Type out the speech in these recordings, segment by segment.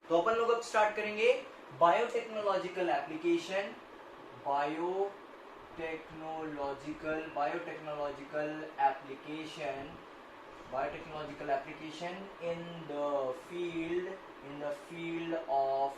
तो अपन लोग अब स्टार्ट करेंगे biotechnological application, biotechnological application in the field of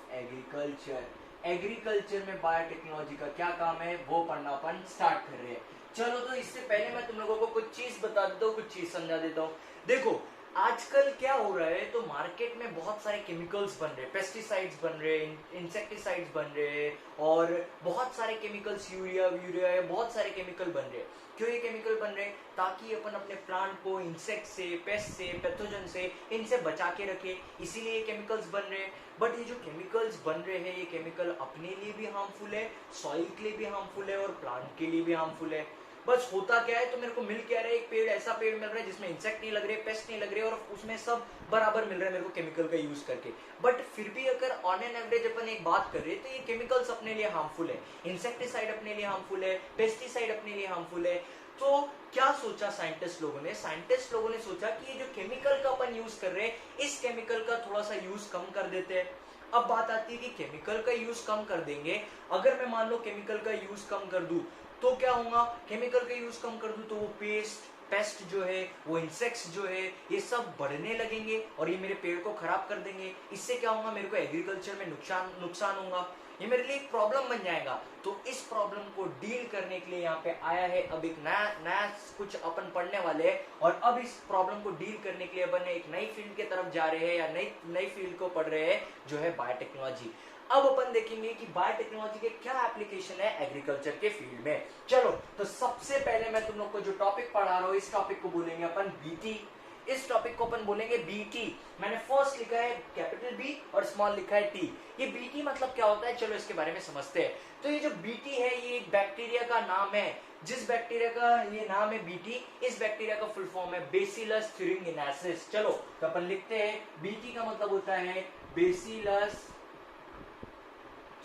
agriculture में बायोटेक्नोलॉजी का क्या काम है वो पढ़ना अपन स्टार्ट कर रहे हैं। चलो, तो इससे पहले मैं तुम लोगों को कुछ चीज बता देता हूँ, कुछ चीज समझा देता हूँ। देखो, आजकल क्या हो रहा है, तो मार्केट में बहुत सारे केमिकल्स बन रहे हैं, पेस्टिसाइड्स बन रहे हैं, इंसेक्टिसाइड्स बन रहे हैं, और बहुत सारे केमिकल्स, यूरिया है, बहुत सारे केमिकल बन रहे हैं। क्यों ये केमिकल बन रहे हैं? ताकि अपन अपने प्लांट को इंसेक्ट से, पेस्ट से, पैथोजन से, इनसे बचा के रखे, इसीलिए ये केमिकल्स बन रहे हैं। बट ये जो केमिकल्स बन रहे हैं, ये केमिकल अपने लिए भी हार्मफुल है, सॉइल के लिए भी हार्मफुल है, और प्लांट के लिए भी हार्मफुल है। बस होता क्या है, तो मेरे को मिल क्या रहा है, एक पेड़, ऐसा पेड़ मिल रहा है जिसमें इंसेक्ट नहीं लग रहे, पेस्ट नहीं लग रहे, और उसमें सब बराबर मिल रहा है मेरे को केमिकल का यूज करके। बट फिर भी अगर ऑन एन एवरेज अपन एक बात कर रहे हैं, तो ये केमिकल्स अपने लिए हार्मफुल है, इंसेक्टिसाइड अपने लिए हार्मफुल है, पेस्टिसाइड अपने लिए हार्मफुल है। तो क्या सोचा साइंटिस्ट लोगों ने? साइंटिस्ट लोगों ने सोचा कि ये जो केमिकल का अपन यूज कर रहे हैं, इस केमिकल का थोड़ा सा यूज कम कर देते हैं। अब बात आती है कि केमिकल का यूज कम कर देंगे, अगर मैं मान लो केमिकल का यूज कम कर दूं, तो क्या होगा? केमिकल का यूज कम कर दूं तो वो पेस्ट जो है, वो इंसेक्ट्स जो है, ये सब बढ़ने लगेंगे और ये मेरे पेड़ को खराब कर देंगे। इससे क्या होगा? मेरे को एग्रीकल्चर में नुकसान होगा, ये मेरे लिए एक प्रॉब्लम बन जाएगा। तो इस प्रॉब्लम को डील करने के लिए यहाँ पे आया है अब एक नया कुछ अपन पढ़ने वाले हैं, और अब इस प्रॉब्लम को डील करने के लिए अपन एक नई फील्ड की तरफ जा रहे हैं, या नई फील्ड को पढ़ रहे हैं, जो है बायोटेक्नोलॉजी। अब अपन देखेंगे कि बायोटेक्नोलॉजी के क्या एप्लीकेशन है एग्रीकल्चर के फील्ड में। चलो, तो सबसे पहले मैं तुम लोग को जो टॉपिक पढ़ा रहा हूँ, इस टॉपिक को बोलेंगे अपन बीटी। इस टॉपिक को अपन बोलेंगे बीटी। मैंने फर्स्ट लिखा है कैपिटल बी और स्मॉल लिखा है टी। ये बीटी मतलब क्या होता है, चलो इसके बारे में समझते हैं। तो ये जो बीटी है, ये एक बैक्टीरिया का नाम है। जिस बैक्टीरिया का ये नाम है बीटी, इस बैक्टीरिया का फुल फॉर्म है बेसिलस thuringiensis। चलो, तो अपन लिखते हैं बीटी का मतलब होता है बेसिलस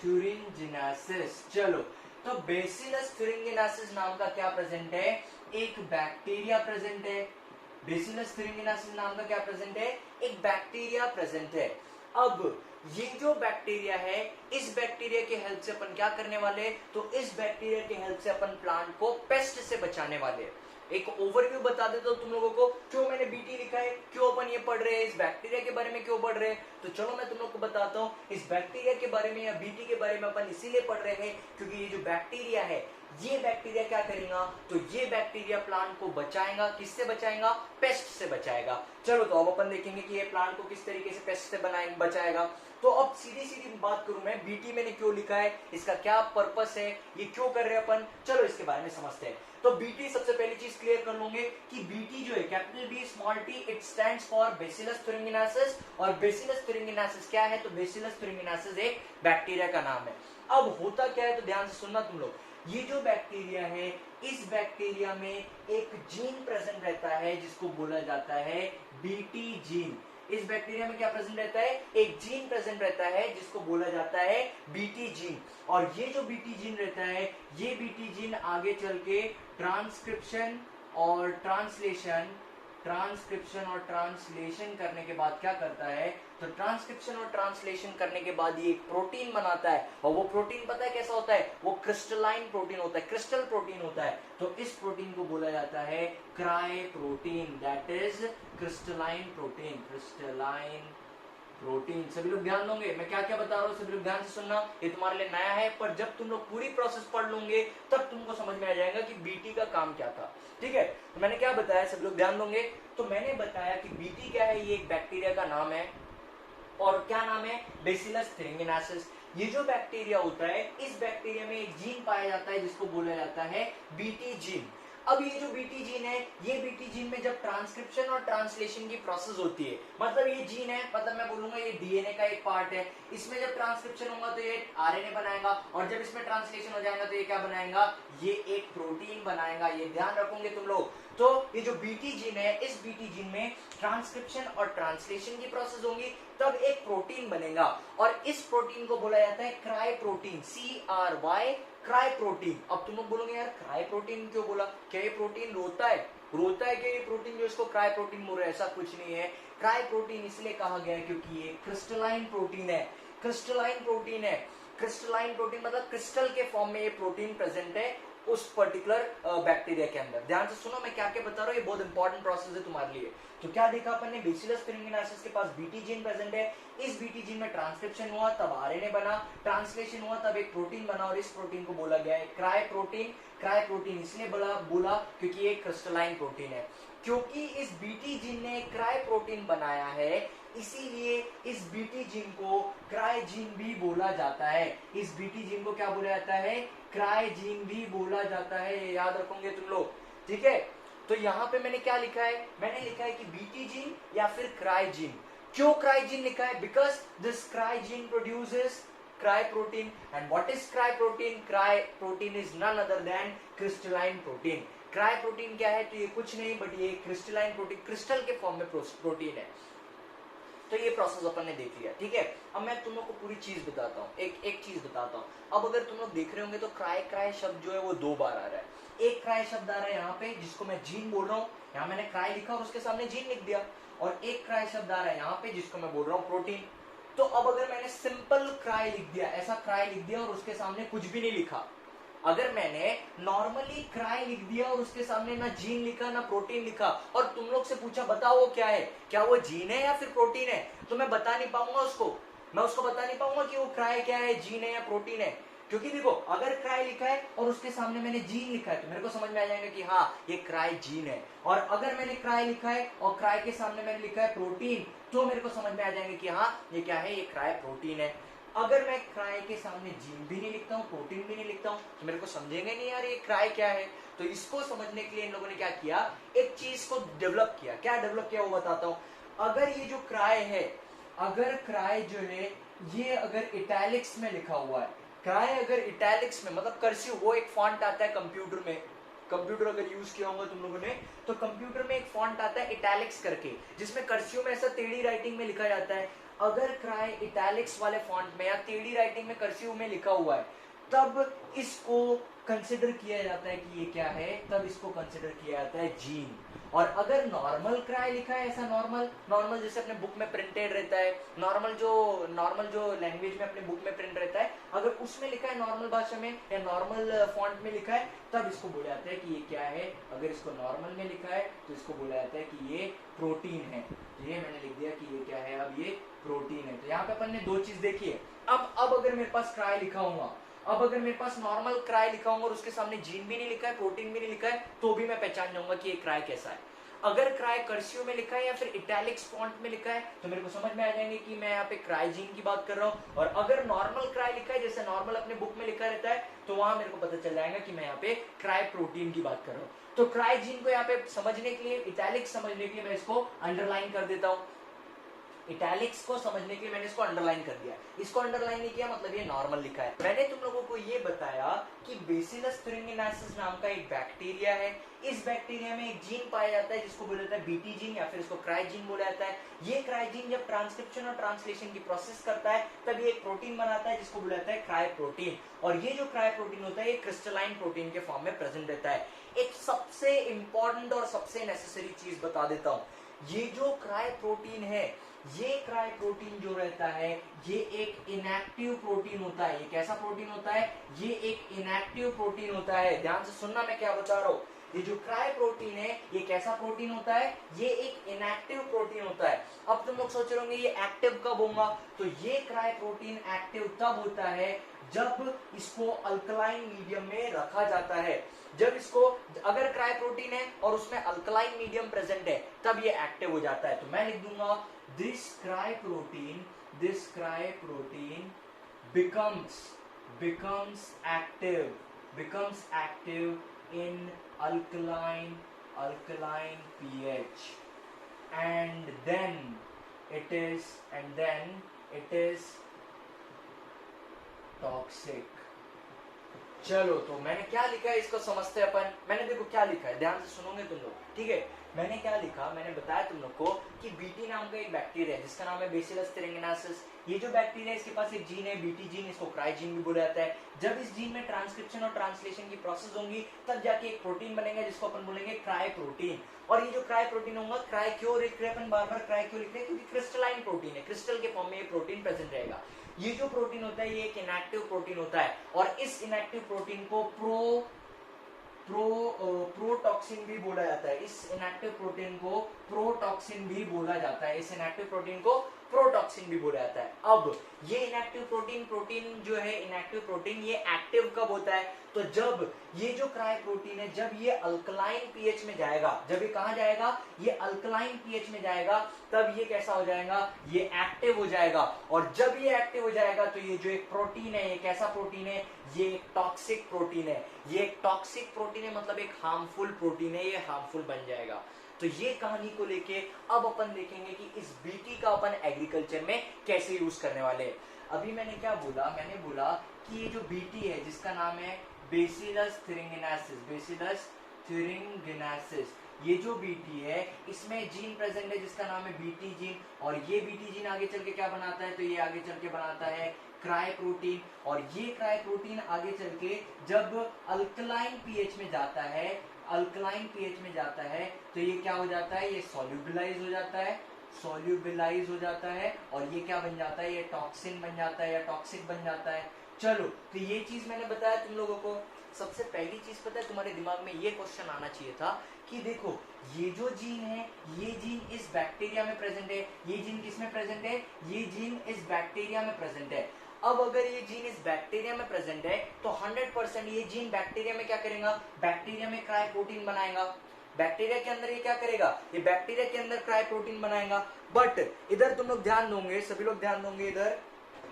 thuringiensis। चलो, तो बेसिलस thuringiensis नाम का क्या प्रेजेंट है? एक बैक्टीरिया प्रेजेंट है। बेसिलस thuringiensis नाम का क्या प्रेजेंट है? एक बैक्टीरिया प्रेजेंट है। अब ये जो बैक्टीरिया है, इस बैक्टीरिया के हेल्प से अपन क्या करने वाले? तो इस बैक्टीरिया के हेल्प से अपन प्लांट को पेस्ट से बचाने वाले। एक ओवरव्यू बता देता हूं तुम लोगों को, क्यों मैंने बीटी लिखा है, क्यों अपन ये पढ़ रहे हैं, इस बैक्टीरिया के बारे में क्यों पढ़ रहे हैं। तो चलो मैं तुम लोग को बताता हूं, इस बैक्टीरिया के बारे में या बीटी के बारे में अपन इसीलिए पढ़ रहे हैं क्योंकि ये जो बैक्टीरिया है, ये बैक्टीरिया क्या करेगा? तो ये बैक्टीरिया प्लांट को बचाएगा। किससे बचाएगा? पेस्ट से बचाएगा। चलो, तो अब अपन देखेंगे कि ये प्लांट को किस तरीके से पेस्ट से बचाएगा। तो अब सीधी बात करूं मैं, बीटी मैंने क्यों लिखा है, इसका क्या पर्पस है, ये क्यों कर रहे हैं अपन, चलो इसके बारे में समझते हैं। तो बीटी सबसे पहली चीज क्लियर कर लूंगे कि बीटी जो है, capital B small T, it stands for Bacillus thuringiensis। और बेसिलस thuringiensis क्या है? तो बेसिलस thuringiensis एक बैक्टीरिया का नाम है। अब होता क्या है, तो ध्यान से सुनना तुम लोग। ये जो बैक्टीरिया है, इस बैक्टीरिया में एक जीन प्रेजेंट रहता है जिसको बोला जाता है बीटी जीन। इस बैक्टीरिया में क्या प्रेजेंट रहता है? एक जीन प्रेजेंट रहता है जिसको बोला जाता है बीटी जीन। और ये जो बीटी जीन रहता है, ये बीटी जीन आगे चल के ट्रांसक्रिप्शन और ट्रांसलेशन करने के बाद क्या करता है? तो ट्रांसक्रिप्शन और ट्रांसलेशन करने के बाद ये एक प्रोटीन बनाता है, और वो प्रोटीन पता है कैसा होता है? वो क्रिस्टलाइन प्रोटीन होता है, क्रिस्टल प्रोटीन होता है। तो इस प्रोटीन को बोला जाता है cry protein, that is crystalline protein. सभी लोग ध्यान दोगे, मैं क्या क्या बता रहा हूँ, सभी लोग ध्यान से सुनना। ये तुम्हारे लिए नया है, पर जब तुम लोग पूरी प्रोसेस पढ़ लोगे तब तुमको समझ में आ जाएगा कि बीटी का काम क्या था। ठीक है, तो मैंने क्या बताया, सभी लोग ध्यान दोगे। तो मैंने बताया कि बीटी क्या है, ये एक बैक्टीरिया का नाम है, और क्या नाम है? Bacillus thuringiensis। ये जो बैक्टीरिया होता है, इस बैक्टीरिया में एक जीन पाया जाता है जिसको बोला जाता है बीटी जीन। अब ये जो बीटी जीन है, ये बीटी जीन में जब ट्रांसक्रिप्शन और ट्रांसलेशन की प्रोसेस होती है, मतलब ये जीन है, मतलब मैं बोलूंगा ये डीएनए का एक पार्ट है, इसमें जब ट्रांसक्रिप्शन होगा तो ये आरएनए बनाएगा, और जब इसमें ट्रांसलेशन हो जाएगा तो ये क्या बनाएगा? ये एक प्रोटीन बनाएगा। ये ध्यान रखोगे तुम लोग। तो ये जो बीटी जीन है, इस बीटी जीन में ट्रांसक्रिप्शन और ट्रांसलेशन की प्रोसेस होगी, तब एक प्रोटीन बनेगा, और इस प्रोटीन को बोला जाता है cry protein, CRY, cry protein. अब तुम लोग बोलोगे यार क्राई प्रोटीन क्यों बोला, क्या ये प्रोटीन रोता है क्या ये प्रोटीन जो इसको क्राई प्रोटीन बोल रहे हैं? ऐसा कुछ नहीं है। क्राई प्रोटीन इसलिए कहा गया है क्योंकि ये क्रिस्टलाइन प्रोटीन है। क्रिस्टलाइन प्रोटीन है, क्रिस्टलाइन प्रोटीन मतलब क्रिस्टल के फॉर्म में ये प्रोटीन प्रेजेंट है उस पर्टिकुलर बैक्टीरिया के अंदर। ध्यान से सुनो मैं क्या क्या बता रहा हूँ, ये बहुत इंपॉर्टेंट प्रोसेस है तुम्हारे लिए। तो क्या देखा अपन ने, बेसिलस thuringiensis के पास बीटी जीन प्रेजेंट है, इस बीटी जीन में ट्रांसक्रिप्शन हुआ तब आरएनए बना, ट्रांसलेशन हुआ तब एक प्रोटीन बना और इस प्रोटीन को बोला गया है क्राई प्रोटीन। क्राई प्रोटीन इसलिए बोला क्योंकि ये क्रिस्टलाइन प्रोटीन है। क्योंकि इस बीटी जीन ने क्राई प्रोटीन बनाया है इसीलिए इस बीटी जीन को क्राई जीन भी बोला जाता है। इस बीटी जीन को क्या बोला जाता है, क्राई जीन भी बोला जाता है, ये याद रखोगे तुम लोग, ठीक है। तो यहाँ पे मैंने क्या लिखा है, मैंने लिखा है कि बीटी जीन या फिर क्राई जीन। क्यों क्राई जीन लिखा है, because this cry gene produces cry protein. And what is cry protein, cry protein is none other than crystalline protein. Cry protein क्या है, तो ये कुछ नहीं बट ये क्रिस्टलाइन प्रोटीन, क्रिस्टल के फॉर्म में प्रोटीन है। तो ये प्रोसेस अपन ने देख लिया, ठीक है। अब मैं तुम लोग को पूरी चीज बताता हूँ, एक चीज बताता हूँ। अब अगर तुम लोग देख रहे होंगे तो क्राई क्राई शब्द जो है वो 2 बार आ रहा है। एक क्राई शब्द आ रहा है यहाँ पे जिसको मैं जीन बोल रहा हूँ, यहाँ मैंने क्राई लिखा और उसके सामने जीन लिख दिया। और एक क्राई शब्द आ रहा है यहाँ पे जिसको मैं बोल रहा हूँ प्रोटीन। तो अब अगर मैंने सिंपल क्राई लिख दिया, ऐसा क्राई लिख दिया और उसके सामने कुछ भी नहीं लिखा, अगर मैंने नॉर्मली क्राई लिख दिया और उसके सामने ना जीन लिखा ना प्रोटीन लिखा और तुम लोग से पूछा बताओ वो क्या है, क्या वो जीन है या फिर प्रोटीन है, तो मैं बता नहीं पाऊंगा उसको, मैं उसको बता नहीं पाऊंगा कि वो क्राई क्या है, जीन है या प्रोटीन है। क्योंकि देखो अगर क्राई लिखा है और उसके सामने मैंने जीन लिखा है तो मेरे को समझ में आ जाएगा कि हाँ ये क्राई जीन है। और अगर मैंने क्राई लिखा है और क्राई के सामने मैंने लिखा है प्रोटीन तो मेरे को समझ में आ जाएगा कि हाँ ये क्या है, ये क्राई प्रोटीन है। अगर मैं क्राई के सामने जीन भी नहीं लिखता हूँ प्रोटीन भी नहीं लिखता हूँ तो मेरे को समझेंगे नहीं यार ये क्राई क्या है। तो इसको समझने के लिए इन लोगों ने क्या किया, एक चीज को डेवलप किया। क्या डेवलप किया वो बताता हूँ। अगर ये जो क्राई है, अगर क्राई जो है ये अगर इटैलिक्स में लिखा हुआ है, क्राई अगर इटैलिक्स में मतलब कर्सिव, वो एक फॉन्ट आता है कंप्यूटर में, कंप्यूटर अगर यूज किया होगा तुम लोगों ने तो कंप्यूटर में एक फॉन्ट आता है इटैलिक्स करके जिसमें कर्सिव में ऐसा टेढ़ी राइटिंग में लिखा जाता है। अगर क्राई इटैलिक्स वाले फॉन्ट में या टेढ़ी राइटिंग में कर्सिव में लिखा हुआ है तब इसको कंसिडर किया जाता है कि ये क्या है, तब इसको कंसिडर किया जाता है जीन। और अगर नॉर्मल क्राई लिखा है ऐसा नॉर्मल जैसे अपने बुक में प्रिंटेड रहता है, नॉर्मल जो लैंग्वेज में अपने बुक में प्रिंट रहता है, अगर उसमें लिखा है नॉर्मल भाषा में या नॉर्मल फॉन्ट में लिखा है तब इसको बोला जाता है कि ये क्या है। अगर इसको नॉर्मल में लिखा है तो इसको बोला जाता है कि ये प्रोटीन है। तो ये मैंने लिख दिया कि ये क्या है, अब ये प्रोटीन है। तो यहाँ पे अपन ने 2 चीज देखी है। अब अगर मेरे पास क्राई लिखा हुआ, अब अगर मेरे पास नॉर्मल क्राई लिखा होगा और उसके सामने जीन भी नहीं लिखा है प्रोटीन भी नहीं लिखा है तो भी मैं पहचान जाऊंगा कि ये क्राई कैसा है। अगर क्राई कर्सिव में लिखा है या फिर इटैलिक्स फॉन्ट में लिखा है तो मेरे को समझ में आ जाएंगे कि मैं यहाँ पे क्राई जीन की बात कर रहा हूँ। और अगर नॉर्मल क्राई लिखा है जैसे नॉर्मल अपने बुक में लिखा रहता है तो वहां मेरे को पता चल जाएगा कि मैं यहाँ पे क्राई प्रोटीन की बात कर रहा हूँ। तो क्राई जीन को यहाँ पे समझने के लिए, इटैलिक्स समझने के लिए मैं इसको अंडरलाइन कर देता हूँ। इटैलिक्स को समझने के लिए मैंने इसको अंडरलाइन कर दिया, इसको अंडरलाइन नहीं किया मतलब ये नॉर्मल लिखा है। मैंने तुम लोगों को ये बताया कि बेसिलस thuringiensis नाम का एक बैक्टीरिया है। इस बैक्टीरिया में एक जीन पाया जाता है जिसको बोला जाता है बीटी जीन या फिर इसको क्राई जीन बोला जाता है। ये क्राई जीन जब ट्रांसक्रिप्शन और ट्रांसलेशन की प्रोसेस करता है तब ये एक प्रोटीन बनाता है जिसको बोला जाता है क्राई प्रोटीन। और ये जो क्राई प्रोटीन होता है ये क्रिस्टलाइन प्रोटीन के फॉर्म में प्रेजेंट रहता है। एक सबसे इंपॉर्टेंट और सबसे नेसेसरी चीज बता देता हूँ, ये जो क्राई प्रोटीन है, ये क्राई प्रोटीन जो रहता है ये एक इनएक्टिव प्रोटीन होता है। ये कैसा प्रोटीन होता है, ये एक इनएक्टिव प्रोटीन होता है। ध्यान से सुनना मैं क्या बता रहा हूँ। ये जो क्राई प्रोटीन है ये कैसा प्रोटीन होता है, ये एक इनएक्टिव प्रोटीन होता है। अब तुम लोग सोच रहे होंगे ये एक्टिव कब होगा, तो ये क्राई प्रोटीन एक्टिव तब होता है जब इसको अल्कलाइन मीडियम में रखा जाता है। जब इसको, अगर क्राई प्रोटीन है और उसमें अल्कलाइन मीडियम प्रेजेंट है तब ये एक्टिव हो जाता है। तो मैं लिख दूंगा this cry protein becomes active in alkaline pH and then it is toxic। चलो तो मैंने क्या लिखा है इसको समझते हैं अपन। मैंने देखो क्या लिखा है, ध्यान से सुनोगे तुम लोग, ठीक है। मैंने क्या लिखा, मैंने बताया तुम लोग को कि बीटी नाम का एक बैक्टीरिया है जिसका नाम है बेसिलस thuringiensis। ये जो बैक्टीरिया इसके पास एक जीन है बीटी जीन, इसको क्राई जीन भी बोला जाता है। जब इस जीन में ट्रांसक्रिप्शन और ट्रांसलेशन की प्रोसेस होंगी तब जाके एक प्रोटीन बनेगा जिसको अपन बोलेंगे क्राई प्रोटीन। और ये जो क्राई प्रोटीन होगा, क्राई क्यों लिख रहे हैं अपन बार बार क्राई क्यों लिख रहे हैं, क्योंकि क्रिस्टलाइन प्रोटीन है, क्रिस्टल के फॉर्म में ये प्रोटीन प्रेजेंट रहेगा। ये जो प्रोटीन होता है ये एक इनएक्टिव प्रोटीन होता है और इस इनएक्टिव प्रोटीन को प्रोटॉक्सिन भी बोला जाता है। इस इनएक्टिव प्रोटीन को प्रोटॉक्सिन भी बोला जाता है, इस इनएक्टिव प्रोटीन को प्रोटॉक्सिन भी बोला जाता है। अब ये इनएक्टिव प्रोटीन जो है इनएक्टिव प्रोटीन, ये एक्टिव कब होता है, तो जब ये जो क्राई प्रोटीन है जब ये अल्कलाइन पीएच में जाएगा, जब ये कहां जाएगा, ये अल्कलाइन पीएच में जाएगा, तब ये कैसा हो जाएगा, ये एक्टिव हो जाएगा। और जब ये एक्टिव हो जाएगा तो ये जो एक प्रोटीन है, ये कैसा प्रोटीन है, ये एक टॉक्सिक प्रोटीन है। ये एक टॉक्सिक प्रोटीन है मतलब एक हार्मफुल प्रोटीन है, ये हार्मफुल बन जाएगा। तो ये कहानी को लेके अब अपन देखेंगे कि इस बीटी का अपन एग्रीकल्चर में कैसे यूज करने वाले हैं। अभी मैंने क्या बोला, मैंने बोला कि ये जो बीटी है जिसका नाम है बेसिलस थुरिंगिनेसिस, बेसिलस थुरिंगिनेसिस, ये जो बीटी है इसमें जीन प्रेजेंट है जिसका नाम है बीटी जीन। और ये बीटी जीन आगे चल के क्या बनाता है, तो ये आगे चल के बनाता है क्राई प्रोटीन। और ये क्राई प्रोटीन आगे चल के जब अल्कलाइन पीएच में जाता है, अल्कलाइन पीएच में जाता है तो ये क्या हो जाता है, ये सॉल्युबलाइज हो जाता है, सॉल्युबलाइज हो जाता है और ये क्या बन जाता है, ये टॉक्सिन बन जाता है या टॉक्सिक बन जाता है। चलो तो ये चीज मैंने बताया तुम लोगों को। सबसे पहली चीज पता है तुम्हारे दिमाग में ये क्वेश्चन आना चाहिए था कि देखो ये जो जीन है ये जीन इस बैक्टीरिया में प्रेजेंट है, ये जीन किसमें प्रेजेंट है, ये जीन इस बैक्टीरिया में प्रेजेंट है। अब अगर ये जीन इस बैक्टीरिया में प्रेजेंट है तो 100% ये जीन बैक्टीरिया में क्या करेगा, बैक्टीरिया में क्राई प्रोटीन बनाएगा। बैक्टीरिया के अंदर ये क्या करेगा, ये बैक्टीरिया के अंदर क्राई प्रोटीन बनाएगा। बट इधर तुम लोग ध्यान दोगे, सभी लोग ध्यान दोगे, इधर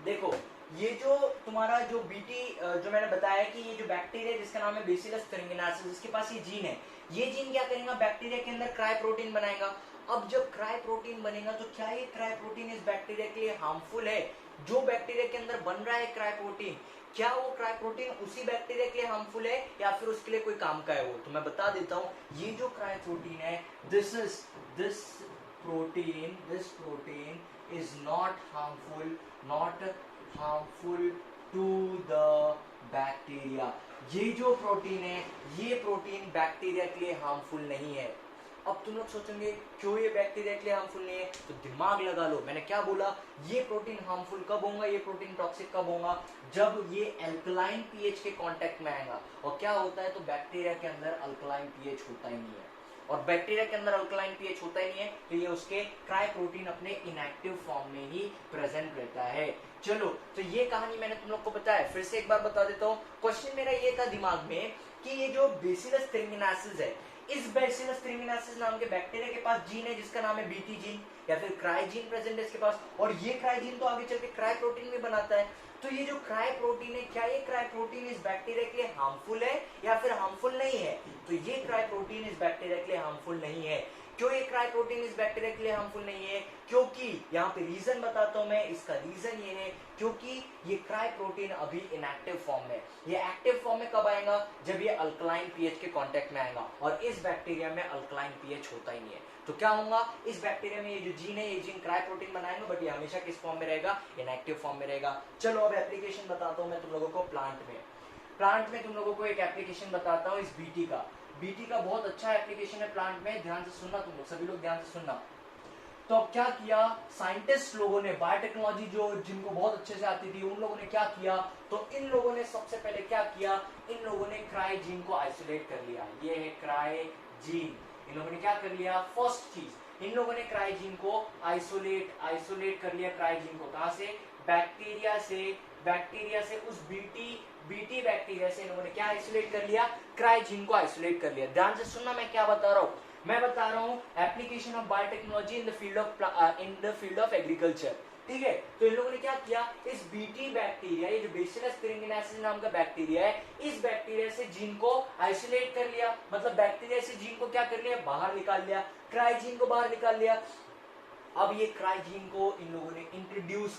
देखो ये जो तुम्हारा जो बीटी जो मैंने बताया कि ये जो बैक्टीरिया जिसका नाम है बेसिलस थुरिंगिनेसिस, इसके पास ये जीन है, ये जीन क्या करेगा, बैक्टीरिया के अंदर क्राई प्रोटीन बनाएगा। अब जब क्राई प्रोटीन बनेगा तो क्या ये क्राई प्रोटीन इस बैक्टीरिया के लिए हार्मफुल है, जो बैक्टीरिया के अंदर बन रहा है क्राई प्रोटीन, क्या वो क्राई प्रोटीन उसी बैक्टीरिया के लिए हार्मफुल है या फिर उसके लिए कोई काम का है वो, तो मैं बता देता हूँ। ये जो क्राई प्रोटीन है this protein is not harmful to the bacteria. ये जो प्रोटीन है ये प्रोटीन बैक्टीरिया के लिए हार्मफुल नहीं है। अब तुम लोग सोचेंगे क्यों ये बैक्टीरिया के लिए हार्मफुल नहीं है, तो दिमाग लगा लो, मैंने क्या बोला, ये प्रोटीन हार्मफुल कब होगा, ये प्रोटीन टॉक्सिक कब होगा, जब ये अल्कलाइन पीएच के कांटेक्ट में आएगा। और क्या होता है, तो बैक्टीरिया के अंदर अल्कलाइन पीएच होता ही नहीं है, और बैक्टीरिया के अंदर अल्कलाइन पीएच होता ही नहीं है तो ये उसके क्राई प्रोटीन अपने इनएक्टिव फॉर्म में ही प्रेजेंट रहता है। चलो तो ये कहानी मैंने तुम लोग को बताया, फिर से एक बार बता देता हूँ। क्वेश्चन मेरा ये था दिमाग में कि ये जो बेसिलस थुरिंगिनेसिस है, इस बेसिलस थुरिंगिनेसिस नाम के बैक्टीरिया के पास जीन है जिसका नाम है बीटी जीन या फिर क्राई जीन प्रेजेंट है इसके पास, और ये क्राई जीन तो आगे चल के क्राई प्रोटीन भी बनाता है। तो ये जो क्राई प्रोटीन है, क्या ये क्राई प्रोटीन इस बैक्टीरिया के लिए हार्मफुल है या फिर हार्मफुल नहीं है, तो ये क्राई प्रोटीन इस बैक्टीरिया के लिए हार्मफुल नहीं है। क्यों ये क्राई प्रोटीन इस बैक्टीरिया के लिए हार्मफुल नहीं है, क्योंकि यहाँ पे रीजन बताता हूं मैं, इसका रीजन ये है क्योंकि ये क्राई प्रोटीन अभी इनएक्टिव फॉर्म में, ये एक्टिव फॉर्म में कब आएगा, जब ये अल्कलाइन पीएच के कांटेक्ट में आएगा, और इस बैक्टीरिया में अल्कलाइन पीएच होता ही नहीं है। तो क्या होगा, इस बैक्टीरिया में ये जो जीन है ये जीन क्राई प्रोटीन बनाएंगे, बट ये हमेशा किस फॉर्म में रहेगा, इनएक्टिव फॉर्म में रहेगा। चलो अब एप्लीकेशन बताता हूँ मैं तुम लोगों को प्लांट में तुम लोगों को एक एप्लीकेशन बताता हूँ इस बीटी का बहुत अच्छा एप्लीकेशन है प्लांट में, ध्यान से सुनना तुम लोग, सभी लोग ध्यान से सुनना। तो अब क्या किया साइंटिस्ट लोगों ने, बायोटेक्नोलॉजी जो जिनको बहुत अच्छे से आती थी उन लोगों ने क्या किया, तो इन लोगों ने सबसे पहले क्या किया, इन लोगों ने क्राई जीन को आइसोलेट कर लिया। ये है क्राई जीन, इन लोगों ने क्या कर लिया, फर्स्ट चीज इन लोगों ने क्राई जीन को आइसोलेट कर लिया। क्राई जीन को कहां से, बैक्टीरिया से उस बीटी बैक्टीरिया से इन लोगों ने क्या आइसोलेट कर लिया, क्राई जीन को आइसोलेट कर लिया। ध्यान से सुनना मैं क्या बता रहा हूं, मैं बता रहा हूं application of biotechnology in the field of agriculture, ठीक है। तो इन लोगों ने क्या किया, इस बीटी बैक्टीरिया, ये जो बेसिलस थुरिंगिनेसिस नाम का बैक्टीरिया है, इस बैक्टीरिया से जीन को आइसोलेट कर लिया, मतलब बैक्टीरिया से जीन को क्या कर लिया, बाहर निकाल लिया, क्राई जीन को बाहर निकाल लिया। अब ये क्राई जीन को इन लोगों ने इंट्रोड्यूस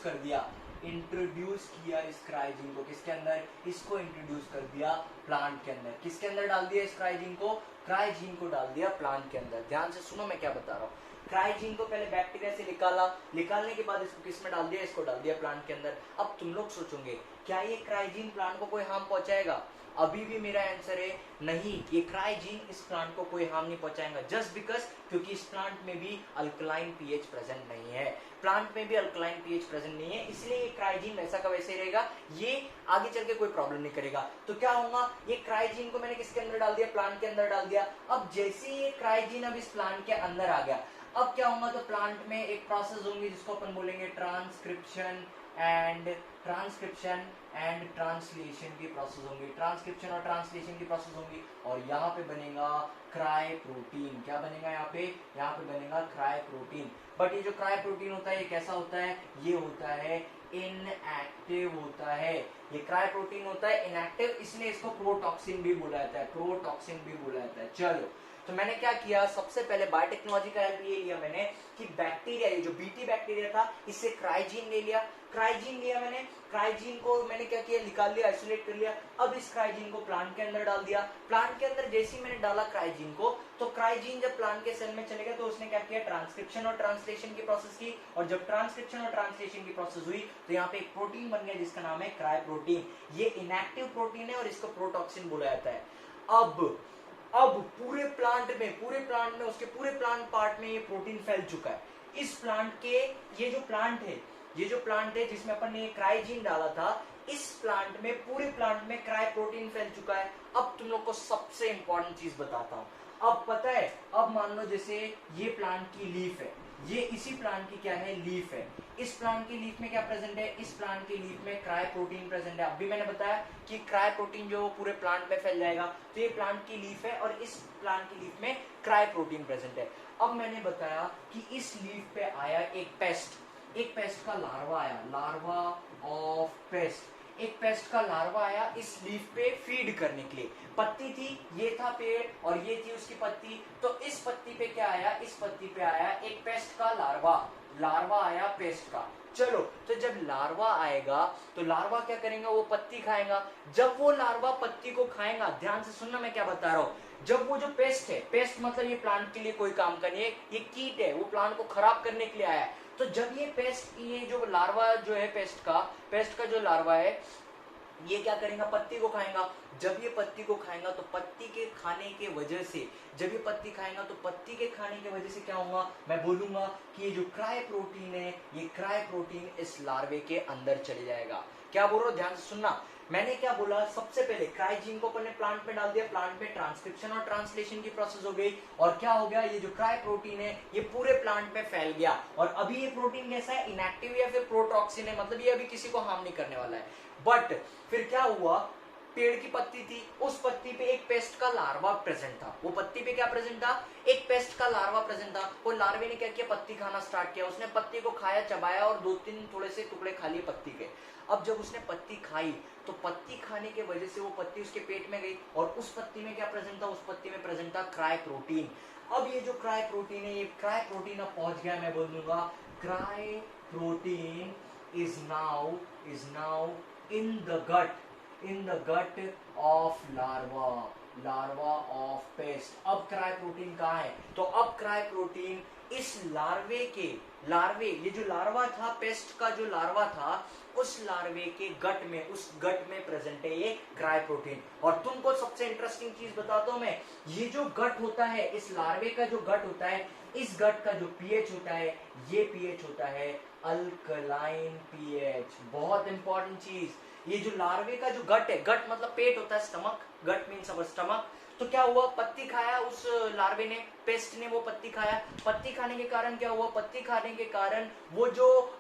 किया इस क्राई जीन को किसके अंदर, इसको इंट्रोड्यूस कर दिया प्लांट के अंदर। किसके अंदर डाल दिया इस क्राई जीन को डाल दिया प्लांट के अंदर। ध्यान से सुनो मैं क्या बता रहा हूँ, क्राइजीन को पहले बैक्टीरिया से निकाला, निकालने के बाद इसको किस में डाल दिया, इसको डाल दिया प्लांट के अंदर। अब तुम लोग सोचोगे क्या ये क्राइजीन प्लांट को कोई हार्म पहुंचाएगा? अभी भी मेरा आंसर है नहीं, ये क्राइजीन इस प्लांट को कोई हार्म नहीं पहुंचाएगा, जस्ट बिकॉज क्योंकि इस प्लांट में भी अल्कलाइन पीएच प्रेजेंट नहीं है, प्लांट में भी अल्कलाइन पीएच प्रेजेंट नहीं है, इसलिए ये क्राइजीन वैसा का वैसे ही रहेगा, ये आगे चल के कोई प्रॉब्लम नहीं करेगा। तो क्या होगा, ये क्राइजीन को मैंने किसके अंदर डाल दिया, प्लांट के अंदर डाल दिया। अब जैसे ये क्राइजीन अब इस प्लांट के अंदर आ गया, अब क्या होगा, तो प्लांट में एक प्रोसेस होंगी जिसको अपन बोलेंगे ट्रांसक्रिप्शन एंड ट्रांसलेशन की प्रोसेस होंगी, ट्रांसक्रिप्शन और ट्रांसलेशन की प्रोसेस होंगी, और यहाँ पे बनेगा क्राई प्रोटीन। क्या बनेगा यहाँ पे बनेगा क्राई प्रोटीन। बट ये जो क्राई प्रोटीन होता है ये कैसा होता है, ये होता है इनएक्टिव होता है, ये क्राई प्रोटीन होता है इनएक्टिव, इसलिए इसको प्रोटॉक्सिन भी बोला जाता है, प्रोटॉक्सिन भी बोला जाता है। चलो, तो मैंने क्या किया, सबसे पहले बायोटेक्नोलॉजी का हेल्प ये लिया मैंने कि बैक्टीरिया, ये जो बीटी बैक्टीरिया था, इससे क्राइजीन ले लिया, क्राइजीन लिया मैंने, क्राइजीन को मैंने क्या किया, निकाल लिया, आइसोलेट कर लिया। अब इस क्राइजीन को प्लांट के अंदर डाल दिया, प्लांट के अंदर जैसे ही मैंने डाला क्राइजीन को, तो क्राइजीन जब प्लांट के सेल में चले गया तो उसने क्या किया, ट्रांसक्रिप्शन और ट्रांसलेशन की प्रोसेस की, और जब ट्रांसक्रिप्शन और ट्रांसलेशन की प्रोसेस हुई तो यहाँ पे एक प्रोटीन बन गया जिसका नाम है क्राई प्रोटीन। ये इनएक्टिव प्रोटीन है और इसको प्रोटॉक्सिन बोला जाता है। अब पूरे प्लांट में उसके पूरे प्लांट पार्ट में ये प्रोटीन फैल चुका है। इस प्लांट के ये जो प्लांट है जिसमें अपन ने क्राइजीन डाला था, इस प्लांट में, पूरे प्लांट में क्राई प्रोटीन फैल चुका है। अब तुम लोग को सबसे इंपॉर्टेंट चीज बताता हूं। अब पता है, अब मान लो जैसे ये प्लांट की लीफ है, ये इसी प्लांट की क्या है, लीफ है। इस प्लांट की लीफ में क्या प्रेजेंट है, इस प्लांट की लीफ में क्राई प्रोटीन प्रेजेंट है। अभी मैंने बताया कि क्राई प्रोटीन जो पूरे प्लांट में फैल जाएगा, तो ये प्लांट की लीफ है और इस प्लांट की लीफ में क्राई प्रोटीन प्रेजेंट है। अब मैंने बताया कि इस लीफ पे आया एक पेस्ट का लार्वा आया, लार्वा ऑफ पेस्ट, एक पेस्ट का लार्वा आया इस लीफ पे फीड करने के लिए। पत्ती थी, ये था पेड़ और ये थी उसकी पत्ती, तो इस पत्ती पे क्या आया, इस पत्ती पे आया एक पेस्ट का लार्वा आया पेस्ट का। चलो, तो जब लार्वा आएगा तो लार्वा क्या करेगा, वो पत्ती खाएगा। जब वो लार्वा पत्ती को खाएगा, ध्यान से सुनना मैं क्या बता रहा हूं, जब वो जो पेस्ट है, पेस्ट मतलब ये प्लांट के लिए कोई काम का नहीं है, ये कीट है, वो प्लांट को खराब करने के लिए आया है। तो जब ये पेस्ट, ये जो लार्वा जो है पेस्ट का जो लार्वा है, ये क्या करेगा, पत्ती को खाएगा। जब ये पत्ती को खाएगा तो पत्ती के खाने के वजह से, जब ये पत्ती खाएगा तो पत्ती के खाने की वजह से क्या होगा, मैं बोलूंगा कि ये जो क्राई प्रोटीन है, ये क्राई प्रोटीन इस लार्वे के अंदर चले जाएगा। क्या बोल रहा हूं, ध्यान से सुनना। मैंने क्या बोला, सबसे पहले क्राइजीन को अपन ने प्लांट में डाल दिया, प्लांट में ट्रांसक्रिप्शन और ट्रांसलेशन की प्रोसेस हो गई, और क्या हो गया, ये जो क्राई प्रोटीन है ये पूरे प्लांट में फैल गया। और अभी ये प्रोटीन कैसा है, इनएक्टिव या फिर प्रोटॉक्सिन है, मतलब ये अभी किसी को हार्म नहीं करने वाला है। बट फिर क्या हुआ, पेड़ की पत्ती थी, उस पत्ती पे एक पेस्ट का लार्वा प्रेजेंट था। वो पत्ती पे क्या प्रेजेंट था, एक पेस्ट का लार्वा प्रेजेंट था। वो लार्वे ने क्या किया, पत्ती खाना स्टार्ट किया, उसने पत्ती को खाया, चबाया और 2-3 थोड़े से टुकड़े खा लिए पत्ती के। अब जब उसने पत्ती खाई तो पत्ती खाने के वजह से वो पत्ती उसके पेट में गई, और उस पत्ती में क्या प्रेजेंट था, उस पत्ती में प्रेजेंट था क्राई प्रोटीन। अब ये जो क्राई प्रोटीन है, ये क्राई प्रोटीन अब पहुंच गया, मैं बोल दूंगा cry protein is now in the gut of larva of pest। अब क्राई प्रोटीन कहाँ है, तो अब क्राई प्रोटीन इस लार्वे ये जो लार्वा था, पेस्ट का जो लार्वा था, उस लार्वे के गट में प्रेजेंट है ये क्राई प्रोटीन। और तुमको सबसे इंटरेस्टिंग चीज बताता हूं मैं, ये जो गट होता है, इस लार्वे का जो गट होता है, इस गट का जो पीएच होता है, ये पीएच होता है अल्कलाइन पीएच। बहुत इंपॉर्टेंट चीज, ये जो लार्वे का जो गट है, गट मतलब पेट होता है, stomach, gut means our stomach. तो क्या हुआ, पत्ती खाया उस लार्वे ने, पेस्ट ने वो पत्ती खाया। पत्ती खाने के कारण क्या हुआ, पत्ती खाने के कारण वो जो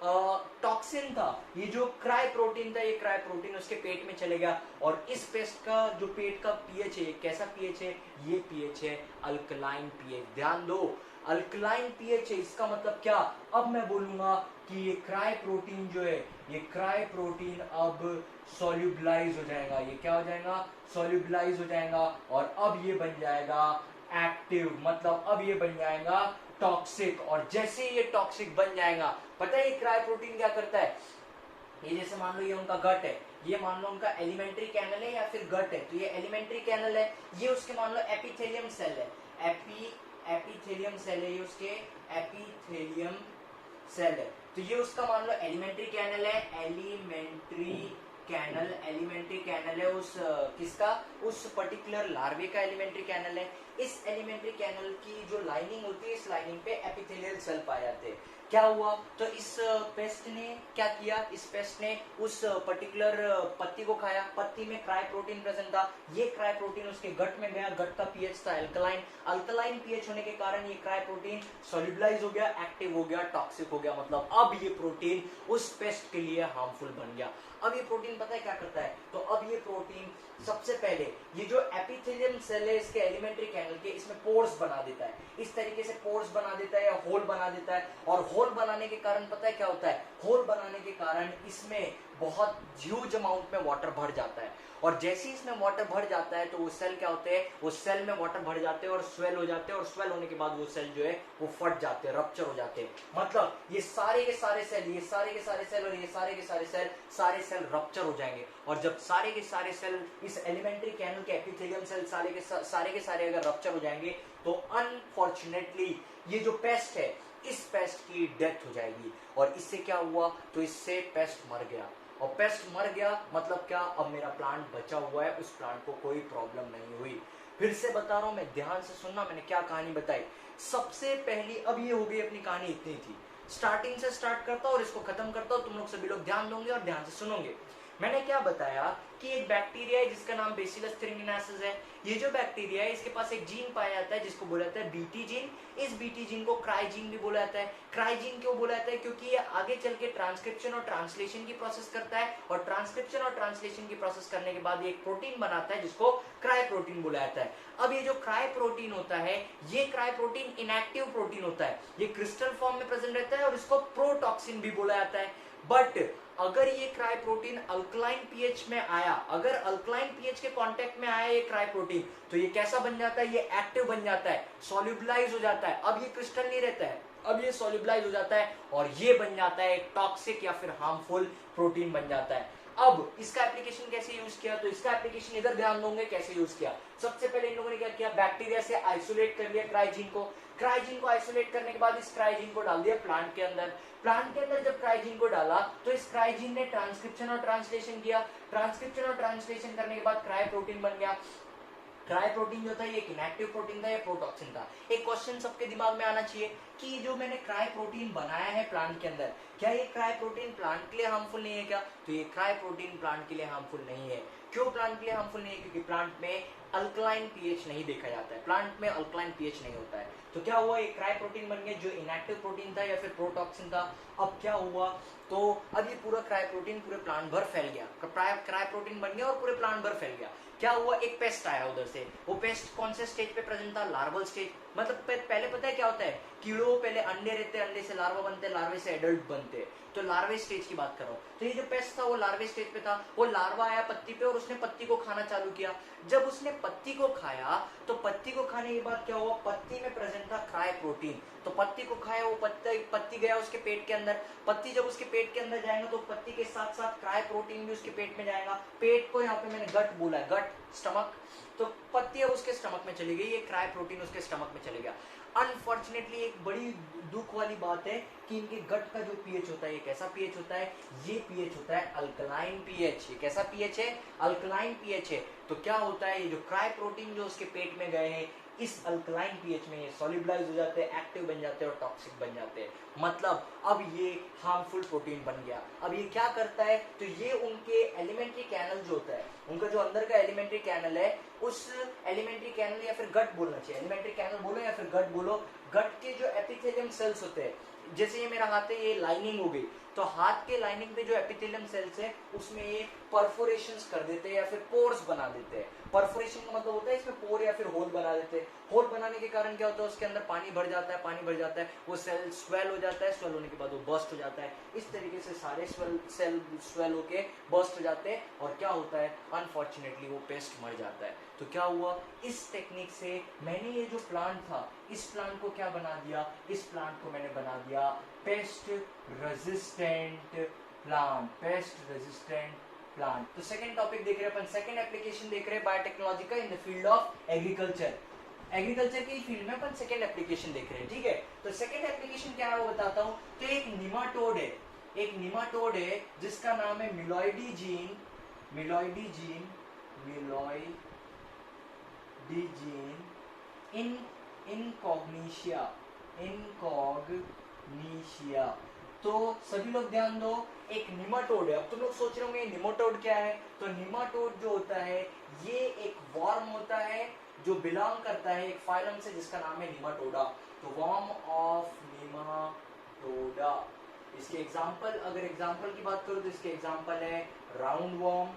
टॉक्सिन था, ये जो क्राई प्रोटीन था, ये क्राई प्रोटीन उसके पेट में चले गया। और इस पेस्ट का जो पेट का पीएच है, कैसा पीएच है, ये पीएच है अल्कलाइन पीएच। ध्यान दो, अल्कलाइन पीएच है, इसका मतलब क्या, अब मैं बोलूंगा कि ये क्राई प्रोटीन जो है, ये क्राई प्रोटीन अब सॉल्युबलाइज हो जाएगा। ये क्या हो जाएगा, सॉल्युबलाइज हो जाएगा, और अब ये बन जाएगा एक्टिव, मतलब अब ये बन जाएगा टॉक्सिक। और जैसे ये टॉक्सिक बन जाएगा, पता है ये क्राई प्रोटीन क्या करता है, ये जैसे मान लो ये उनका गट है, ये मान लो उनका एलिमेंट्री कैनल है या फिर गट है, तो ये एलिमेंट्री कैनल है, ये उसके मान लो एपिथेलियम सेल है, एपिथेलियम सेल है, ये उसके एपिथेलियम सेल है। तो ये उसका मान लो एलिमेंट्री कैनल है, एलिमेंट्री कैनल है उस किसका, उस पर्टिकुलर लार्वे का एलिमेंट्री कैनल है। इस एलिमेंट्री कैनल की जो लाइनिंग होती है, इस लाइनिंग पे एपिथेलियल सेल पाए जाते हैं। क्या हुआ, तो इस पेस्ट ने क्या किया, इस पेस्ट ने उस पर्टिकुलर पत्ती को खाया, पत्ती में क्राई प्रोटीन प्रेजेंट था, ये क्राई प्रोटीन उसके गट में गया, गट का पीएच था अल्कलाइन, अल्कलाइन पीएच होने के कारण ये क्राई प्रोटीन सॉल्युबलाइज हो गया, एक्टिव हो गया, टॉक्सिक हो गया, मतलब अब ये प्रोटीन उस पेस्ट के लिए हार्मफुल बन गया। अब ये प्रोटीन पता है क्या करता है, तो अब ये प्रोटीन सबसे पहले ये जो एपिथेलियम सेल है इसके एलिमेंट्री कैनल के, इसमें पोर्स बना देता है, इस तरीके से पोर्स बना देता है या होल बना देता है। और होल बनाने के कारण पता है क्या होता है, होल बनाने के कारण इसमें बहुत ह्यूज अमाउंट में वाटर भर जाता है, और जैसे ही इसमें वाटर भर जाता है तो वो सेल क्या होते हैं, वो सेल में वाटर भर जाते हैं और स्वेल हो जाते हैं, और स्वेल होने के बाद वो सेल जो है वो फट जाते हैं, रप्चर हो जाते हैं। मतलब ये सारे के सारे सेल, ये सारे के सारे सेल और ये सारे के सारे सेल रप्चर हो जाएंगे। और जब सारे के सारे सेल इस एलिमेंट्री कैनल के एपिथेलियम सेल सारे के सारे अगर रप्चर हो जाएंगे तो अनफॉर्चुनेटली ये जो पेस्ट है, इस पेस्ट की डेथ हो जाएगी। और इससे क्या हुआ, तो इससे पेस्ट मर गया, और पेस्ट मर गया मतलब क्या, अब मेरा प्लांट बचा हुआ है, उस प्लांट को कोई प्रॉब्लम नहीं हुई। फिर से बता रहा हूं मैं, ध्यान से सुनना, मैंने क्या कहानी बताई। सबसे पहली, अब ये हो गई अपनी कहानी, इतनी थी, स्टार्टिंग से स्टार्ट करता हूं और इसको खत्म करता हूं, तुम लोग सभी लोग ध्यान दोगे और ध्यान से सुनोगे। मैंने क्या बताया कि एक बैक्टीरिया है जिसका नाम बेसिलस thuringiensis है। ये जो बैक्टीरिया है इसके पास एक जीन पाया जाता है जिसको बोला जाता है बीटी जीन। इस बीटी जीन को क्राई जीन भी बोला जाता है। क्राई जीन क्यों बोला जाता है, क्योंकि ये आगे चल के ट्रांसक्रिप्शन और ट्रांसलेशन की प्रोसेस करता है, और ट्रांसक्रिप्शन और ट्रांसलेशन की प्रोसेस करने के बाद ये एक प्रोटीन बनाता है जिसको क्राई प्रोटीन बोला जाता है। अब ये जो क्राई प्रोटीन होता है, ये क्राई प्रोटीन इनएक्टिव प्रोटीन होता है, ये क्रिस्टल फॉर्म में प्रेजेंट रहता है और इसको प्रोटॉक्सिन भी बोला जाता है। बट अगर ये क्राई प्रोटीन अल्कलाइन पीएच में आया, अगर अल्कलाइन पीएच के कांटेक्ट में आया ये क्राई प्रोटीन, तो ये कैसा बन जाता है, ये एक्टिव बन जाता है, सॉल्युबलाइज हो जाता है। अब ये क्रिस्टल नहीं रहता है, अब ये सॉल्युबलाइज हो जाता है और ये बन जाता है टॉक्सिक या फिर हार्मफुल प्रोटीन बन जाता है। अब इसका एप्लीकेशन कैसे यूज किया, तो इसका एप्लीकेशन इधर ध्यान दोगे कैसे यूज किया। सबसे पहले इन लोगों ने क्या किया, बैक्टीरिया से आइसोलेट कर लिया क्राइजीन को। क्राइजीन को आइसोलेट करने के बाद इस क्राइजीन को डाल दिया प्लांट के अंदर। प्लांट के अंदर जब क्राइजीन को डाला तो इस क्राइजीन ने ट्रांसक्रिप्शन और ट्रांसलेशन किया। ट्रांसक्रिप्शन और ट्रांसलेशन करने के बाद क्राई प्रोटीन बन गया। क्राई प्रोटीन जो था ये इनएक्टिव प्रोटीन था या प्रोटॉक्सिन था। एक क्वेश्चन सबके दिमाग में आना चाहिए कि जो मैंने क्राई प्रोटीन बनाया है प्लांट के अंदर, क्या ये क्राई प्रोटीन प्लांट के लिए हार्मफुल नहीं है क्या, तो ये क्राई प्रोटीन प्लांट के लिए हार्मफुल नहीं है। क्यों प्लांट के लिए हार्मफुल नहीं है, क्योंकि प्लांट में अल्कलाइन पीएच नहीं देखा जाता है, प्लांट में अल्कलाइन पीएच नहीं होता है। तो क्या हुआ, ये क्राई प्रोटीन बन गया जो इनएक्टिव प्रोटीन था या फिर प्रोटॉक्सिन था। अब क्या हुआ, तो अब ये पूरा क्राई प्रोटीन पूरे प्लांट भर फैल गया, क्राई प्रोटीन बन गया और पूरे प्लांट भर फैल गया। क्या हुआ, एक पेस्ट आया उधर से। वो पेस्ट कौन से स्टेज पे प्रेजेंट था, लार्वल स्टेज। मतलब पहले पता है क्या होता है, कीड़ों पहले अंडे रहते हैं, अंडे से लार्वा बनते हैं, लार्वे से एडल्ट बनते हैं। तो लार्वे स्टेज की बात करो, तो ये जो पेस्ट था वो लार्वे स्टेज पे था। वो लार्वा आया पत्ती पे और उसने पत्ती को खाना चालू किया। जब उसने पत्ती को खाया तो पत्ती को खाने के बाद क्या हुआ, पत्ती में प्रेजेंट था क्राई प्रोटीन। तो पत्ती को खाया, वो पत्ती गया उसके पेट के अंदर। पत्ती जब उसके पेट के अंदर जाएगा तो पत्ती के साथ साथ क्राई प्रोटीन भी उसके पेट में जाएगा। पेट को यहाँ पे मैंने गट बोला है, गट स्टमक। तो पत्ती अब उसके स्टमक में चली गई, ये क्राई प्रोटीन उसके स्टमक में चले गया। अनफॉर्चुनेटली एक बड़ी दुख वाली बात है कि इनके गट का जो पीएच होता है, ये कैसा पीएच होता है, ये पीएच होता है अल्कलाइन पीएच। ये कैसा पीएच है, अल्कलाइन पीएच है। तो क्या होता है, ये जो क्राई प्रोटीन जो उसके पेट में गए हैं, इस अल्कलाइन पीएच में ये सॉल्युबलाइज हो जाते हैं, एक्टिव बन जाते हैं और टॉक्सिक बन जाते हैं। मतलब अब ये हार्मफुल प्रोटीन बन गया। अब ये क्या करता है, तो ये उनके एलिमेंट्री कैनल जो होता है, उनका जो अंदर का एलिमेंट्री कैनल है, उस एलिमेंट्री कैनल या फिर गट बोलना चाहिए, एलिमेंट्री कैनल बोलो या फिर गट बोलो, गट के जो एपिथेलियम सेल्स होते हैं, जैसे ये मेरा हाथ है, ये लाइनिंग हो गई, तो हाथ के लाइनिंग पे जो एपिथेलियम सेल्स है उसमें ये परफोरेशंस कर देते हैं या फिर पोर्स बना देते हैं। परफोरेशन का मतलब होता है इसमें पोर या फिर होल बना देते हैं। होल बनाने के कारण क्या होता है, उसके अंदर पानी भर जाता है, पानी भर जाता है, वो सेल स्वेल हो जाता है, स्वेल होने के बाद वो बर्स्ट हो जाता है। इस तरीके से सारे सेल स्वेल होके बर्स्ट हो जाते हैं और क्या होता है, अनफॉर्चुनेटली वो पेस्ट मर जाता है। तो क्या हुआ, इस टेक्निक से मैंने ये जो प्लांट था, इस प्लांट को क्या बना दिया, इस प्लांट को मैंने बना दिया pest resistant plant, pest resistant plant. तो सेकंड टॉपिक देख रहे हैं अपन, सेकंड एप्लीकेशन देख रहे हैं बायोटेक्नोलॉजी का in the field of agriculture. Agriculture की फील्ड में अपन सेकेंड एप्लीकेशन देख रहे हैं, ठीक है। तो सेकेंड एप्लीकेशन क्या है वो बताता हूँ। तो एक निमाटोड है, एक निमाटोड है जिसका नाम है मिलॉइडी जीन, मिलॉइडी जीन, मिलॉइडी जीन इनकॉग्निशिया, इनकॉग्निशिया। तो सभी लोग ध्यान दो, एक निमाटोड है। अब तुम लोग सोच रहे होंगे निमाटोड क्या है। तो निमाटोड जो होता है ये एक वर्म होता है जो बिलोंग करता है एक फाइलम से जिसका नाम है निमाटोडा। तो वर्म ऑफ निमाटोडा। इसके एग्जांपल, अगर एग्जांपल की बात करूं तो इसके एग्जांपल है राउंड वर्म,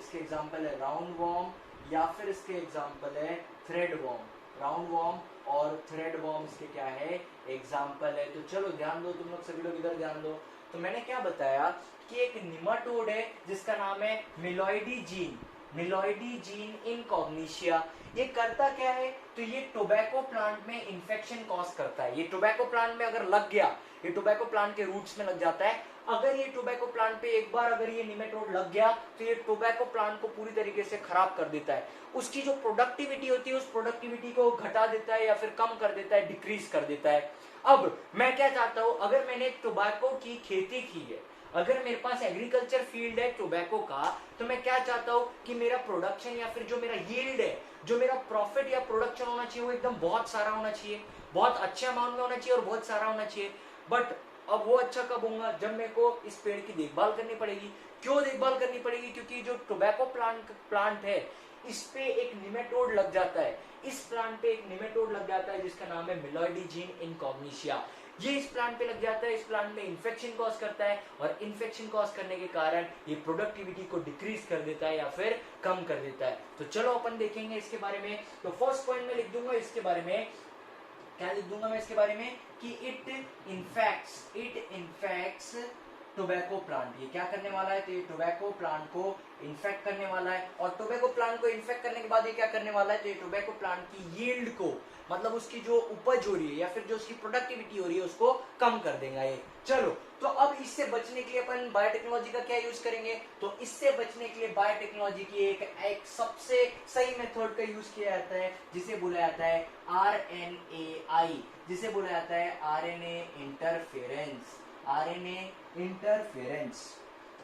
इसके एग्जांपल है राउंड वर्म, या फिर इसके एग्जांपल है थ्रेड वर्म। राउंड वर्म और थ्रेड वर्म इसके क्या है, एग्जांपल है। तो चलो ध्यान दो, तुम लोग सभी लोग इधर ध्यान दो। तो मैंने क्या बताया कि एक निमाटोड है जिसका नाम है मिलॉइडी जीन, मिलॉइडी जीन इनकॉग्निशिया। ये करता क्या है, तो ये टोबैको प्लांट में इन्फेक्शन कॉज करता है। ये टोबैको प्लांट में अगर लग गया, ये टोबैको प्लांट के रूट्स में लग जाता है। अगर ये टोबैको प्लांट पे एक बार अगर ये निमेटोड लग गया तो ये टोबैको प्लांट को पूरी तरीके से खराब कर देता है। उसकी जो प्रोडक्टिविटी होती है उस प्रोडक्टिविटी को घटा देता है या फिर कम कर देता है, डिक्रीज कर देता है। अब मैं क्या चाहता हूं, अगर मैंने टोबैको की खेती की है, अगर मेरे पास एग्रीकल्चर फील्ड है टोबैको का, तो मैं क्या चाहता हूं कि मेरा प्रोडक्शन या फिर जो मेरा यील्ड है, जो मेरा प्रॉफिट या प्रोडक्शन होना चाहिए वो एकदम बहुत सारा होना चाहिए, बहुत अच्छे अमाउंट में होना चाहिए और बहुत सारा होना चाहिए। बट अब वो अच्छा कब होगा, जब मेरे को इस पेड़ की देखभाल करनी पड़ेगी। क्यों देखभाल करनी पड़ेगी, क्योंकि जो टोबैको प्लांट है इस पे एक निमेटोड लग जाता है, इस प्लांट पे एक निमेटोड लग जाता है जिसका नाम है मिलॉइडी जीन इनकॉग्निशिया। ये इस प्लांट पे लग जाता है, इस प्लांट में इन्फेक्शन कॉज करता है और इन्फेक्शन कॉज करने के कारण ये प्रोडक्टिविटी को डिक्रीज कर देता है या फिर कम कर देता है। तो चलो अपन देखेंगे इसके बारे में। तो फर्स्ट पॉइंट में लिख दूंगा इसके बारे में, क्या लिख दूंगा मैं इसके बारे में कि इट इन्फेक्ट्स टोबैको प्लांट। ये क्या करने वाला है, तो ये टोबैको प्लांट को इन्फेक्ट करने वाला है। और टोबैको प्लांट को इन्फेक्ट करने के बाद ये क्या करने वाला है, तो ये टोबैको प्लांट की यील्ड को, मतलब उसकी जो उपज हो रही है या फिर जो उसकी प्रोडक्टिविटी हो रही है उसको कम कर देगा ये। चलो, तो अब इससे बचने के लिए अपन बायोटेक्नोलॉजी का क्या यूज करेंगे, तो इससे बचने के लिए बायोटेक्नोलॉजी की एक सबसे सही मेथड का यूज किया जाता है जिसे बोला जाता है RNAi, जिसे बोला जाता है RNA इंटरफेरेंस, RNA इंटरफेरेंस।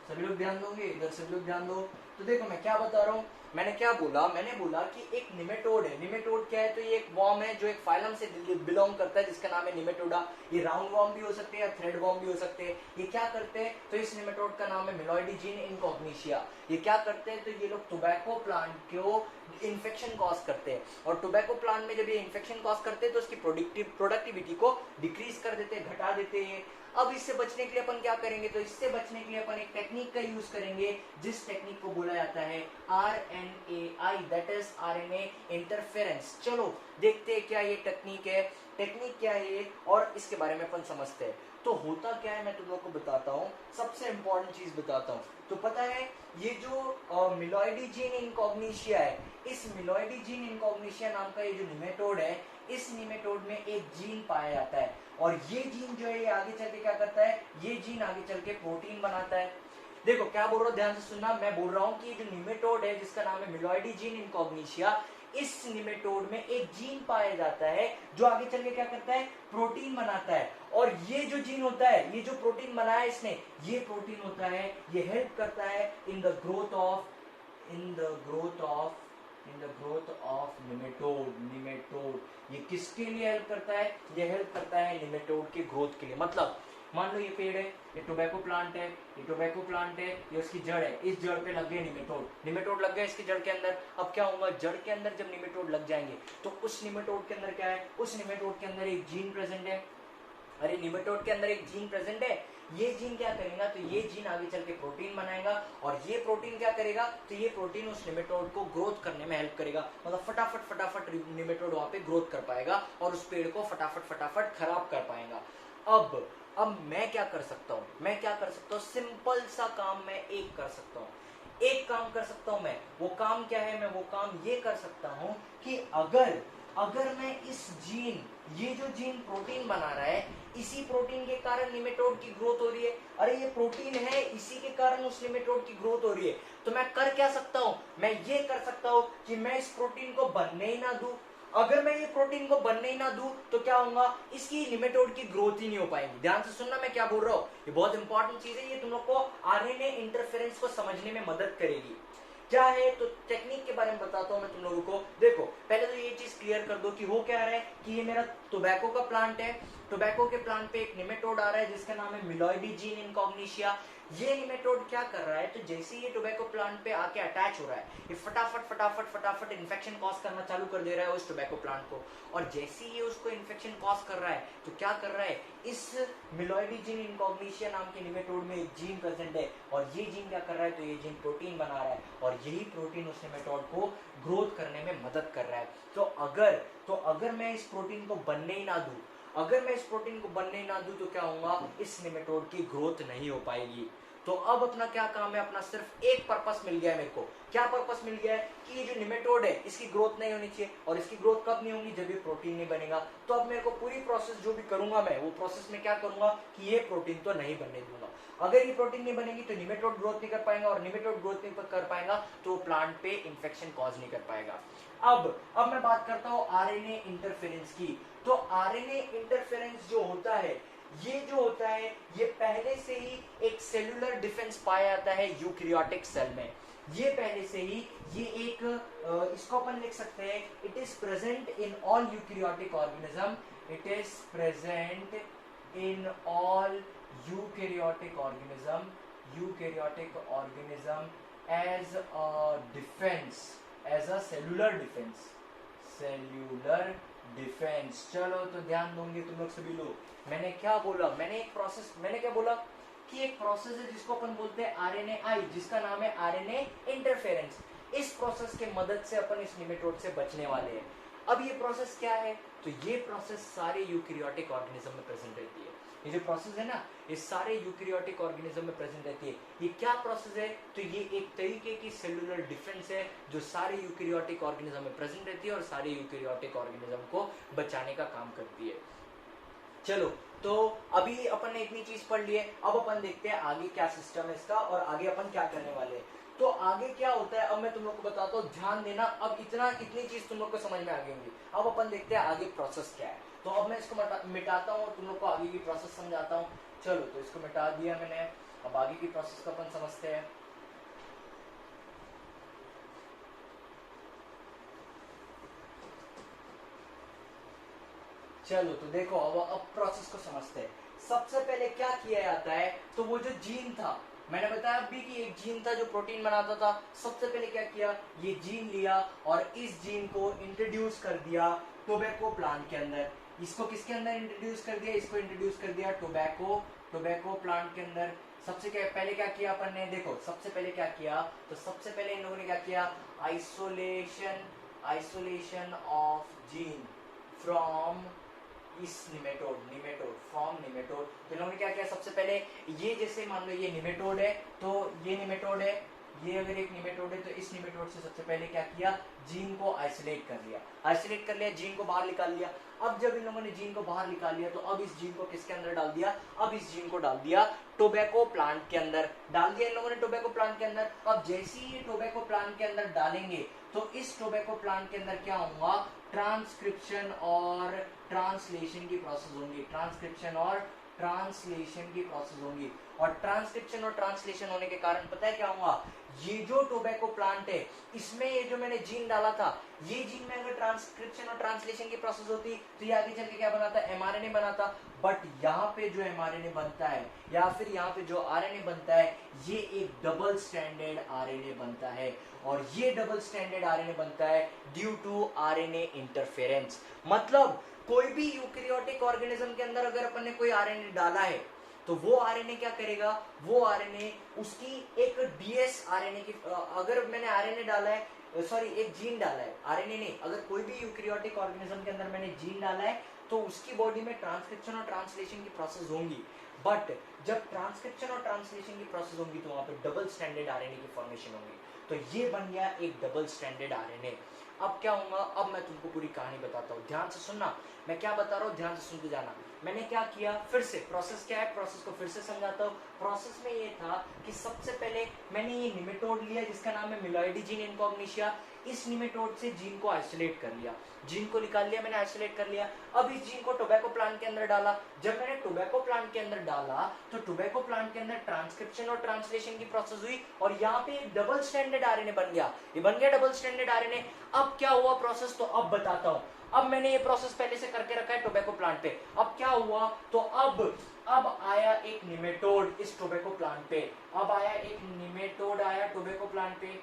सभी लोग ध्यान दोगे, इधर सभी लोग ध्यान दो। तो देखो मैं क्या बता रहा हूँ, मैंने क्या बोला, मैंने बोला कि एक निमेटोड है। निमेटोड क्या है, तो ये एक वर्म है जो एक फाइलम से बिलोंग करता है जिसका नाम है निमेटोडा। ये राउंड वर्म भी हो सकते हैं या थ्रेड वर्म भी हो सकते हैं। ये क्या करते हैं, तो इस निमेटोड का नाम है मिलॉइडी जीन इनकॉग्निशिया। ये क्या करते हैं, तो ये लोग टोबैको प्लांट को इन्फेक्शन कॉज करते हैं और टोबैको प्लांट में जब ये इन्फेक्शन कॉज करते हैं तो उसकी प्रोडक्टिविटी को डिक्रीज कर देते हैं, घटा देते हैं। अब इससे बचने के लिए अपन क्या करेंगे, तो इससे बचने के लिए अपन एक टेक्निक का यूज करेंगे जिस टेक्निक को बोला जाता है RNAi, that is RNA interference. चलो देखते हैं क्या ये टेक्निक है, टेक्निक क्या है ये और इसके बारे में अपन समझते हैं। तो होता क्या है मैं तुम लोग को बताता हूँ, सबसे इंपॉर्टेंट चीज बताता हूँ। तो पता है ये जो मिलॉइडी जीन इनकॉग्निशिया है, इस मिलॉइडी जीन इनकॉग्निशिया नाम का ये जो निमेटोड है, इस निमेटोड में एक जीन पाया जाता है और ये जीन जो है ये आगे चल के क्या करता है, ये जीन आगे चल के प्रोटीन बनाता है। देखो क्या बोल रहा हूँ, ध्यान से सुनना। मैं बोल रहा हूँ कि जो निमेटोड है जिसका नाम है मिलॉइडी जीन इनकॉग्निशिया, इस निमेटोड में एक जीन पाया जाता है जो आगे चल के क्या करता है, प्रोटीन बनाता है। और ये जो जीन होता है, ये जो प्रोटीन बनाया इसने, ये प्रोटीन होता है, ये हेल्प करता है in the growth of nematode. ये किसके लिए हेल्प करता है, ये हेल्प करता है निमेटोड के ग्रोथ के लिए। मतलब मान लो ये पेड़ है, ये टोबैको प्लांट है, ये उसकी जड़ है, इस जड़ पे लग गए निमेटोड लग गए इसकी जड़ के अंदर। अब क्या होगा, जड़ के अंदर जब निमेटोड लग जाएंगे तो उस निमेटोड के अंदर क्या है, उस निमेटोड के अंदर एक जीन प्रेजेंट है। अरे निमेटोड के अंदर एक जीन प्रेजेंट है, ये जीन क्या करेगा, तो ये जीन आगे चल के प्रोटीन बनाएगा और ये प्रोटीन क्या करेगा, तो ये प्रोटीन उस निमेटोड को ग्रोथ करने में हेल्प करेगा। मतलब फटाफट निमेटोड वहां पे ग्रोथ कर पाएगा और उस पेड़ को फटाफट खराब कर पाएगा। अब मैं क्या कर सकता हूँ, सिंपल सा काम मैं एक काम कर सकता हूँ। मैं वो काम क्या है, मैं वो काम ये कर सकता हूँ कि अगर मैं इस जीन, ये जो जीन प्रोटीन बना रहा है, इसी प्रोटीन के कारण निमेटोड की ग्रोथ हो रही है। अरे ये प्रोटीन है, इसी के कारण उस निमेटोड की ग्रोथ हो रही है। तो मैं कर क्या सकता हूँ, मैं ये कर सकता हूँ कि मैं इस प्रोटीन को बनने ही ना दूं। अगर मैं ये प्रोटीन को बनने ही ना दूं तो क्या होगा, इसकी निमेटोड की ग्रोथ ही नहीं हो पाएगी। ध्यान से सुनना मैं क्या बोल रहा हूँ, ये बहुत इंपॉर्टेंट चीज है, ये तुम लोग को आरएनए इंटरफेरेंस को समझने में मदद करेगी। क्या है तो टेक्निक के बारे में बताता हूं मैं तुम लोगों को। देखो पहले तो ये चीज क्लियर कर दो कि हो क्या रहा है कि ये मेरा टोबैको का प्लांट है। टोबैको के प्लांट पे एक निमेटोड आ रहा है जिसका नाम है मिलॉइडी जीन इनकॉग्निशिया। ये निमेटोड क्या कर रहा है, तो जैसे ये टोबैको प्लांट पे आके अटैच हो रहा है, ये फटाफट फटाफट फटाफट इन्फेक्शन कॉज करना चालू कर दे रहा है उस टोबैको प्लांट को। और जैसे ही ये उसको इन्फेक्शन कॉज कर रहा है तो क्या कर रहा है, इस मिलॉइडी जीन इनकॉग्निशिया नाम के निमेटोड में एक जीन प्रेजेंट है, और ये जीन क्या कर रहा है, तो ये जीन प्रोटीन बना रहा है, और यही प्रोटीन उस निमेटोड को ग्रोथ करने में मदद कर रहा है। तो अगर मैं इस प्रोटीन को बनने ही ना दूं, अगर मैं इस प्रोटीन को बनने ही ना दूं तो क्या होगा, इस निमेटोड की ग्रोथ नहीं हो पाएगी। तो अब अपना क्या काम है, अपना सिर्फ एक पर्पस मिल गया है मेरे को। क्या पर्पस मिल गया है कि ये जो निमेटोड है इसकी ग्रोथ नहीं होनी चाहिए, और इसकी ग्रोथ कब नहीं होगी, जब ये प्रोटीन नहीं बनेगा। तो अब मेरे को पूरी प्रोसेस जो भी करूंगा मैं, वो प्रोसेस में क्या करूंगा कि ये प्रोटीन तो नहीं बनने दूंगा। अगर ये प्रोटीन नहीं बनेगी तो निमेटोड ग्रोथ नहीं कर पाएगा, और निमेटोड ग्रोथ नहीं कर पाएगा तो प्लांट पे इंफेक्शन कॉज नहीं कर पाएगा। अब मैं बात करता हूं आरएनए इंटरफेरेंस की। तो आरएनए इंटरफेरेंस जो होता है, ये जो होता है, ये पहले से ही एक सेलुलर डिफेंस पाया जाता है यूकैरियोटिक सेल में। ये पहले से ही ये एक इसको अपन लिख सकते हैं, it is present in all eukaryotic organism, it is present in all eukaryotic organism as a defence, as a cellular defence. चलो तो ध्यान दोगे तुम लोग सभी लोग, मैंने क्या बोला, मैंने क्या बोला कि एक प्रोसेस है जिसको अपन बोलते हैं आरएनए, जिसका नाम है आरएनए इंटरफेरेंस। इस प्रोसेस के मदद से अपन इस निमेटोड से बचने वाले हैं। अब ये प्रोसेस क्या है, तो ये प्रोसेस सारे यूकैरियोटिक ऑर्गेनिज्म में प्रेजेंट रहती है। ये जो प्रोसेस है ना, ये सारे यूकैरियोटिक ऑर्गेनिज्म में प्रेजेंट रहती है। ये क्या प्रोसेस है, तो ये एक तरीके की सेलुलर डिफेंस है जो सारे यूकैरियोटिक ऑर्गेनिज्म में प्रेजेंट रहती है और सारे यूकैरियोटिक ऑर्गेनिज्म को बचाने का काम करती है। चलो तो अभी अपन ने इतनी चीज पढ़ ली है, अब अपन देखते हैं आगे क्या सिस्टम है इसका और आगे अपन क्या करने वाले हैं। तो आगे क्या होता है अब मैं तुम लोग को बताता हूँ, ध्यान देना। अब इतनी चीज तुम लोग को समझ में आ गई होंगी। अब अपन देखते हैं आगे प्रोसेस क्या है। तो अब मैं इसको मिटाता हूँ और तुम लोग को आगे की प्रोसेस समझाता हूँ। चलो तो इसको मिटा दिया मैंने, अब आगे की प्रोसेस को अपन समझते हैं। चलो तो देखो अब प्रोसेस को समझते हैं। सबसे पहले क्या किया जाता है, तो वो जो जीन था, मैंने बताया अभी कि एक जीन था जो प्रोटीन बनाता था। सबसे पहले क्या किया, ये जीन लिया और इस जीन को इंट्रोड्यूस कर दिया टोबैको प्लांट के अंदर। इसको किसके अंदर इंट्रोड्यूस कर दिया, इसको इंट्रोड्यूस कर दिया टोबैको प्लांट के अंदर। सबसे पहले क्या किया अपन ने, देखो सबसे पहले क्या किया, तो सबसे पहले इन लोगों ने क्या किया, आइसोलेशन ऑफ जीन फ्रॉम इस निमेटोड फ्रॉम निमेटोड। तो इन्होंने क्या किया, सबसे पहले ये जैसे मान लो ये निमेटोड है, तो ये निमेटोड है, ये अगर एक निमेटोड है तो इस निमेटोड से सबसे पहले क्या किया, जीन को आइसोलेट कर लिया, जीन को बाहर निकाल लिया। अब जब इन लोगों ने जीन को बाहर निकाल लिया तो अब इस जीन को किसके अंदर डाल दिया, अब इस जीन को डाल दिया टोबैको प्लांट के अंदर, डाल दिया इन लोगों ने टोबैको प्लांट के अंदर। अब जैसे ही ये टोबैको प्लांट के अंदर डालेंगे तो इस टोबैको प्लांट के अंदर क्या होगा, ट्रांसक्रिप्शन और ट्रांसलेशन की प्रोसेस होंगी, और ट्रांसक्रिप्शन और ट्रांसलेशन होने के कारण पता है क्या होगा, ये जो टोबैको प्लांट है इसमें ये जो मैंने जीन डाला था, ये जीन में अगर ट्रांसक्रिप्शन और ट्रांसलेशन की प्रोसेस होती तो ये आगे चल के क्या बनाता, एमआरएनए बनाता। बट यहाँ पे जो एमआरएनए बनता है या फिर यहाँ पे जो आरएनए बनता है, ये एक डबल स्टैंडर्ड आरएनए बनता है, और ये डबल स्टैंडर्ड आरएनए बनता है ड्यू टू आरएनए इंटरफेरेंस। मतलब कोई भी यूकैरियोटिक ऑर्गेनिज्म के अंदर अगर अपन ने कोई आरएनए डाला है तो वो आरएनए क्या करेगा, वो आरएनए उसकी एक डीएस आरएनए की, अगर मैंने आरएनए डाला है, सॉरी एक जीन डाला है, आरएनए नहीं, अगर कोई भी यूकैरियोटिक ऑर्गेनिज्म के अंदर मैंने जीन डाला है तो उसकी बॉडी में ट्रांसक्रिप्शन और ट्रांसलेशन की प्रोसेस होंगी। बट जब ट्रांसक्रिप्शन और ट्रांसलेशन की प्रोसेस होंगी तो वहां पे डबल स्टैंडर्ड आरएनए की फॉर्मेशन होगी। तो ये बन गया एक डबल स्टैंडर्ड आरएनए। अब क्या होगा, अब मैं तुमको पूरी कहानी बताता हूँ, ध्यान से सुनना, मैं क्या बता रहा हूँ ध्यान से सुनते जाना। मैंने क्या किया, फिर से प्रोसेस क्या है, प्रोसेस को फिर से समझाता हूँ। प्रोसेस में ये था कि सबसे पहले मैंने ये निमेटोड लिया जिसका नाम है मिलॉइडी जीन इनकॉग्निशिया। इस निमेटोड से जीन को आइसोलेट कर लिया, जीन को निकाल लिया मैंने, आइसोलेट कर लिया। अब इस जीन को टोबैको प्लांट के अंदर डाला। जब मैंने टोबैको प्लांट के अंदर डाला तो टोबैको प्लांट के अंदर ट्रांसक्रिप्शन और ट्रांसलेशन की प्रोसेस हुई और यहाँ पे एक डबल स्टैंडर्ड आरएनए बन गया। ये बन गया डबल स्टैंडर्ड आरएनए। अब क्या हुआ प्रोसेस, तो अब बताता हूँ। अब मैंने ये प्रोसेस पहले से करके रखा है टोबैको प्लांट पे। अब क्या हुआ, तो अब आया एक निमेटोड इस टोबैको प्लांट पे। अब आया एक निमेटोड आया टोबैको प्लांट पे,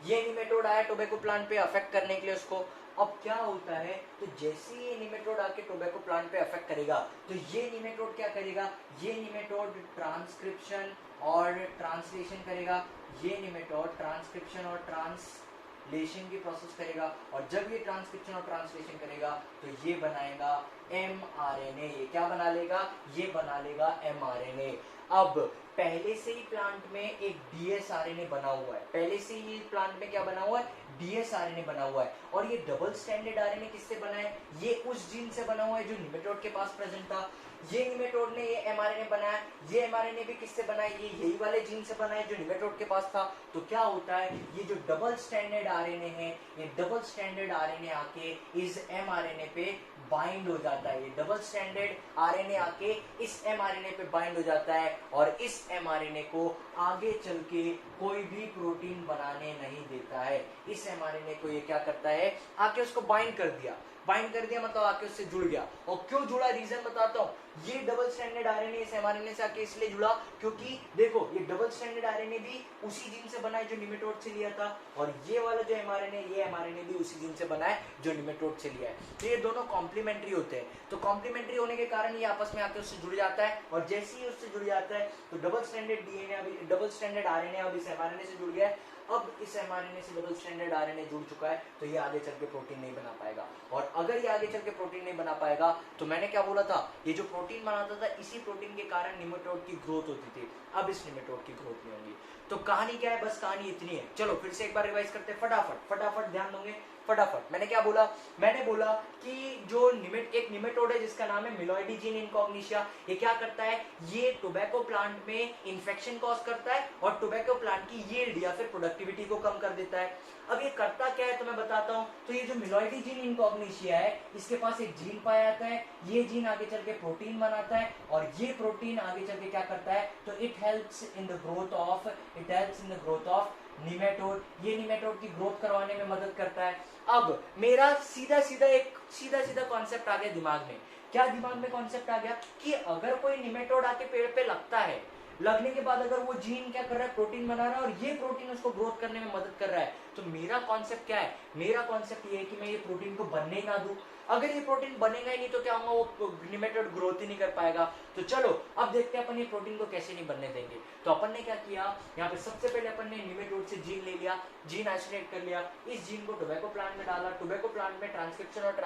ये निमेटोड आया टोबैको प्लांट पे अफेक्ट करने के लिए उसको। अब क्या होता है, तो जैसे ये निमेटोड आके टोबैको प्लांट पे अफेक्ट करेगा तो ये निमेटोड क्या करेगा, ये निमेटोड ट्रांसक्रिप्शन और ट्रांसलेशन करेगा। ये निमेटोड ट्रांसक्रिप्शन और ट्रांसलेशन की प्रोसेस करेगा और जब ये ट्रांसक्रिप्शन और ट्रांसलेशन करेगा तो ये बनाएगा mRNA। ये क्या बना लेगा, ये बना लेगा mRNA। अब पहले से ही प्लांट में एक dsRNA बना हुआ है, पहले से ही प्लांट में क्या बना हुआ है, dsRNA बना हुआ है। और ये डबल स्टैंडर्ड आरएनए किससे बना है, ये उस जीन से बना हुआ है जो निमेटोड के पास प्रेजेंट था। ये निमेटोड ने ये mRNA बनाया, ये mRNA भी किससे बना है, ये यही वाले जीन से बना है जो निमेटोड के पास था। तो क्या होता है, ये जो डबल स्टैंडर्ड आरएनए है, ये डबल स्टैंडर्ड आरएनए आके इस mRNA पे बाइंड हो जाता है। ये डबल स्टैंडर्ड आरएनए आके इस mRNA पे बाइंड हो जाता है और इस mRNA को आगे चल के कोई भी प्रोटीन बनाने नहीं देता है। इस mRNA को ये क्या करता है, आके उसको बाइंड कर दिया, बाइंड कर दिया मतलब आके उससे जुड़ गया। और क्यों जुड़ा, रीजन बताता हूँ। ये डबल स्टैंडर्ड आरएनए इस mRNA से आके इसलिए जुड़ा क्योंकि देखो ये डबल स्टैंडर्ड आरएनए भी उसी जीन से बना है जो निमेटोड से लिया था और ये वाला जो mRNA, ये mRNA भी उसी जीन से बना है जो निमेटोड से लिया है। तो ये दोनों कॉम्प्लीमेंट्री होते हैं। तो कॉम्प्लीमेंट्री होने के कारण ये आपस में आके उससे जुड़ जाता है और जैसे ही उससे जुड़ जाता है तो डबल स्टैंडर्ड डीएनए अभी डबल स्टैंडर्ड आरएनए अब इस mRNA से जुड़ गया है। अब इस mRNA से डबल स्टैंडर्ड आरएनए जुड़ चुका है तो ये आगे चल के प्रोटीन नहीं बना पाएगा। और अगर ये आगे चल के प्रोटीन नहीं बना पाएगा तो मैंने क्या बोला था, ये जो प्रोटीन बनाता था इसी प्रोटीन के कारण निमेटोड की ग्रोथ होती थी। अब इस निमेटोड की ग्रोथ नहीं होगी। तो कहानी क्या है, बस कहानी इतनी है। चलो फिर से एक बार रिवाइज करते हैं फटाफट फटाफट, ध्यान दोगे फटाफट। मैंने क्या बोला, मैंने बोला कि जो एक निमेटोड है जिसका नाम है मिलॉइडी जीन इनकॉग्निशिया, ये क्या करता है, ये टोबैको प्लांट में इन्फेक्शन कॉज करता है और टोबैको प्लांट की यील्ड या फिर प्रोडक्टिविटी को कम कर देता है। अब ये करता क्या है तो मैं बताता हूँ। तो ये जो मिलॉइडी जीन इनकॉग्निशिया है इसके पास एक जीन पाया जाता है, ये जीन आगे चल के प्रोटीन बनाता है और ये प्रोटीन आगे चल के क्या करता है, तो it helps in the growth of nematode. ये निमेटोड की ग्रोथ करवाने में मदद करता है। अब मेरा सीधा सीधा कॉन्सेप्ट आ गया दिमाग में। क्या दिमाग में कॉन्सेप्ट आ गया कि अगर कोई निमेटोड आके पेड़ पे लगता है, लगने के बाद अगर वो जीन क्या कर रहा है, प्रोटीन बना रहा है और ये प्रोटीन उसको ग्रोथ करने में मदद कर रहा है, तो मेरा कॉन्सेप्ट क्या है, मेरा कॉन्सेप्ट ये है कि मैं ये प्रोटीन को बनने ना दूं। अगर ये प्रोटीन बनेगा ही नहीं तो क्या होगा, वो निमेटोड ग्रोथ ही नहीं कर पाएगा। तो चलो अब देखते हैं अपन ये प्रोटीन को कैसे नहीं बनने देंगे। तो अपन ने क्या किया, यहाँ पे सबसे पहले अपन ने निमेटोड से जीन ले लिया, जीन आइसोलेट कर लिया, इस जीन को टोबैको प्लांट में डाला, टोबैको प्लांट में ट्रांसक्रिप्शन और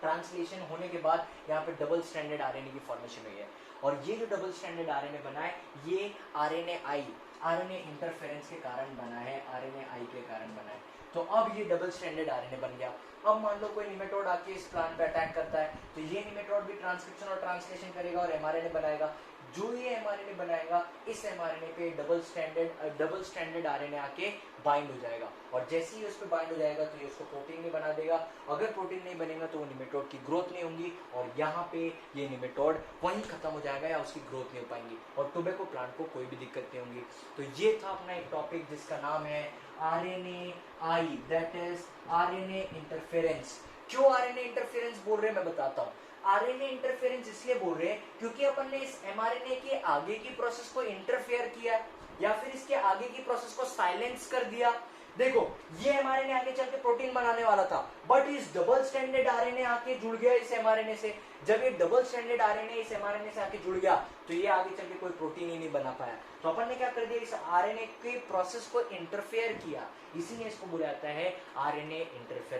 ट्रांसलेशन होने के बाद यहाँ पे डबल स्टैंडर्ड आरएनए की फॉर्मेशन हुई है। और ये जो डबल स्टैंडर्ड आरएनए बना है ये आरएनए इंटरफेरेंस के कारण बना है, आरएनए के कारण बना है। तो अब ये डबल स्टैंडर्ड आरएनए बन गया। अब मान लो कोई निमेटोड आके इस प्लांट पे अटैक करता है तो ये निमेटोड भी ट्रांसक्रिप्शन और ट्रांसलेशन करेगा और एमआरएनए बनाएगा। जो ये एमआरएनए बनाएगा इस एमआरएनए पे डबल स्टैंडर्ड आरएनए आके बाइंड हो जाएगा और जैसे ही उस पर बाइंड हो जाएगा तो ये उसको प्रोटीन नहीं बना देगा। अगर प्रोटीन नहीं बनेगा तो वो निमेटोड की ग्रोथ नहीं होगी और यहाँ पे ये निमेटोड वहीं खत्म हो जाएगा या उसकी ग्रोथ नहीं हो पाएंगी और टोबैको प्लांट को कोई भी दिक्कत नहीं होगी। तो ये था अपना एक टॉपिक जिसका नाम है RNAi, that is RNA interference. क्यों RNA इंटरफेरेंस बोल रहे हैं मैं बताता हूँ। RNA इंटरफेरेंस इसलिए बोल रहे हैं क्योंकि अपन ने इस mRNA के आगे की प्रोसेस को इंटरफेयर किया या फिर इसके आगे की प्रोसेस को साइलेंस कर दिया। देखो ये mRNA आगे चल के प्रोटीन बनाने वाला था बट इस डबल स्टैंडर्ड RNA आके जुड़ गया इस mRNA से। जब ये डबल स्टैंडर्ड RNA इस mRNA से आके जुड़ गया तो ये आगे चल के कोई प्रोटीन ही नहीं बना पाया। तो अपन ने क्या कर दिया, इस RNA के प्रोसेस को इंटरफेयर किया, इसीलिए इसको बोला जाता है RNA इंटरफेरेंस।